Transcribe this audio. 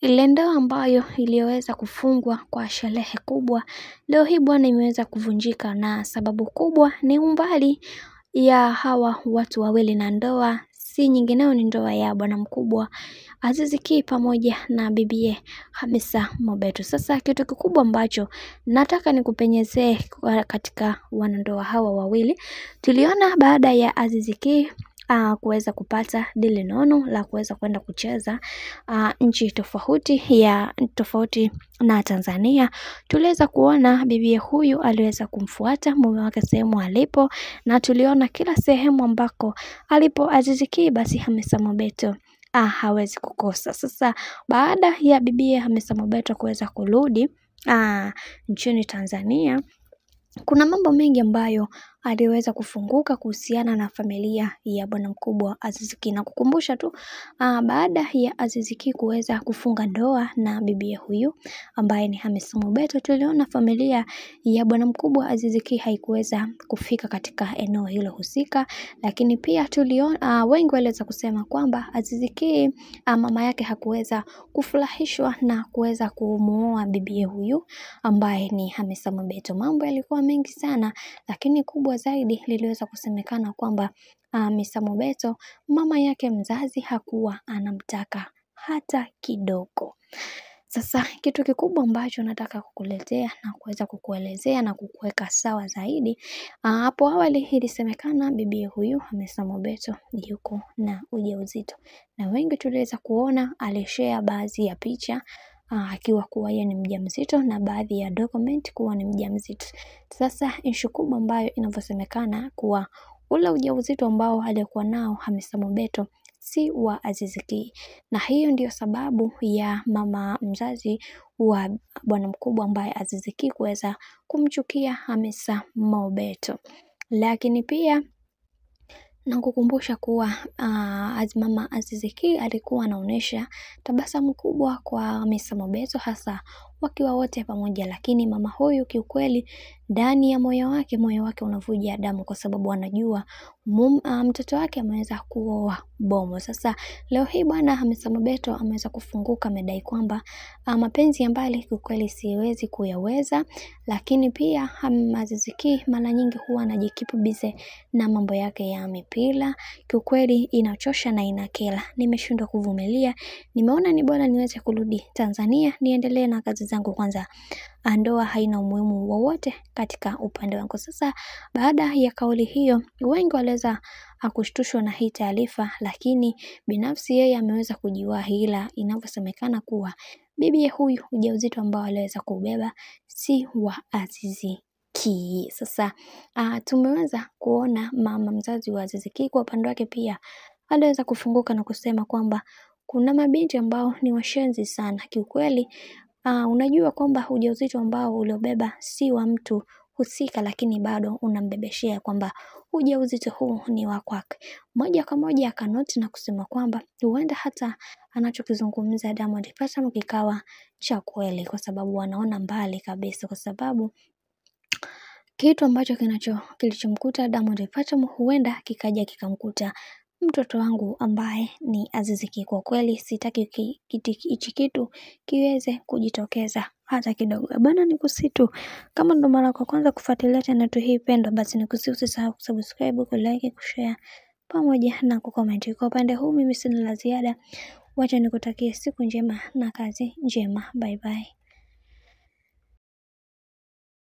Ile ndoa ambayo iliweza kufungwa kwa sherehe kubwa, leo hii bwana imeweza kuvunjika, na sababu kubwa ni umbali ya hawa watu wawili, na ndoa si nyingineo ni ndoa ya bwana mkubwa Azizi Ki pamoja na bibie Hamisa Mobeto. Sasa kitu kikubwa ambacho nataka nikupenyezee katika wanandoa hawa wawili, tuliona baada ya Azizi Ki kuweza kupata dili nono la kuweza kwenda kucheza nchi tofauti na Tanzania, tuliweza kuona bibie huyu aliweza kumfuata mume wake sehemu alipo, na tuliona kila sehemu ambako alipo Azizi Ki basi Hamisa Mobeto hawezi kukosa. Sasa baada ya bibie Hamisa Mobeto kuweza kurudi nchini Tanzania, kuna mambo mengi ambayo aliweza kufunguka kuhusiana na familia ya bwana mkubwa Azizi Ki. Na kukumbusha tu, baada ya Azizi Ki kuweza kufunga ndoa na bibie huyu ambaye ni Hamisa Mobeto, tuliona familia ya bwana mkubwa Azizi Ki haikuweza kufika katika eneo hilo husika, lakini pia tuliona wengi waliweza kusema kwamba Azizi Ki mama yake hakuweza kufurahishwa na kuweza kumuoa bibie huyu ambaye ni Hamisa Mobeto. Mambo yalikuwa mengi sana, lakini kubwa zaidi liliweza kusemekana kwamba Hamisa Mobeto mama yake mzazi hakuwa anamtaka hata kidogo. Sasa kitu kikubwa ambacho nataka kukuletea na kuweza kukuelezea na kukuweka sawa zaidi, hapo awali ilisemekana bibie huyu Hamisa Mobeto yuko na ujauzito, na wengi tuliweza kuona alishare baadhi ya picha akiwa kuwa yeye ni mjamzito na baadhi ya document kuwa ni mjamzito. Sasa issue kubwa ambayo inavyosemekana kuwa ule ujauzito ambao alikuwa nao Hamisa Mobeto si wa Azizi Ki, na hiyo ndio sababu ya mama mzazi wa bwana mkubwa ambaye Azizi Ki kuweza kumchukia Hamisa Mobeto. Lakini pia nakukumbusha kuwa mama Azizi Ki alikuwa anaonesha tabasamu kubwa kwa Hamisa Mobeto, hasa wakiwa wote pamoja, lakini mama huyu kiukweli ndani ya moyo wake unavuja damu, kwa sababu anajua mtoto wake ameweza kuoa bomo. Sasa leo hii bwana Hamisa Mobeto ameweza kufunguka, amedai kwamba mapenzi ya mbali kiukweli siwezi kuyaweza, lakini pia Azizi Ki mara nyingi huwa anajikipu bize na mambo yake ya mipira. Kiukweli inachosha na inakera, nimeshindwa kuvumilia, nimeona ni bora niweze kurudi Tanzania niendelee na kazi zangu kwanza, ndoa haina umuhimu wowote katika upande wangu. Sasa baada ya kauli hiyo, wengi waliweza kushtushwa na hii taarifa, lakini binafsi yeye ameweza kujiwahi, ila inavyosemekana kuwa bibi huyu ujauzito ambao aliweza kubeba si wa Azizi Ki. Sasa tumeweza kuona mama mzazi wa Azizi Ki kwa upande wake pia aliweza kufunguka na kusema kwamba kuna mabinti ambao ni washenzi sana kiukweli. Unajua kwamba ujauzito ambao uliobeba si wa mtu husika, lakini bado unambebeshea kwamba ujauzito huu ni wa kwake. Moja kwa moja akanoti na kusema kwamba huenda hata anachokizungumza Diamond Platnumz kikawa cha kweli, kwa sababu wanaona mbali kabisa, kwa sababu kitu ambacho kilichomkuta Diamond Platnumz huenda kikaja kikamkuta mtoto wangu ambaye ni Azizi Ki. Kwa kweli sitaki hichi kitu kiweze kujitokeza hata kidogo. Bana, nikusitu kama ndo mara kwa kwanza kufuatilia tena tu hii pendo, basi usisahau kusubscribe, kulike, kushare pamoja na kucomment. Kwa upande huu mimi sina la ziada, wacha nikutakie siku njema na kazi njema. Bye bye.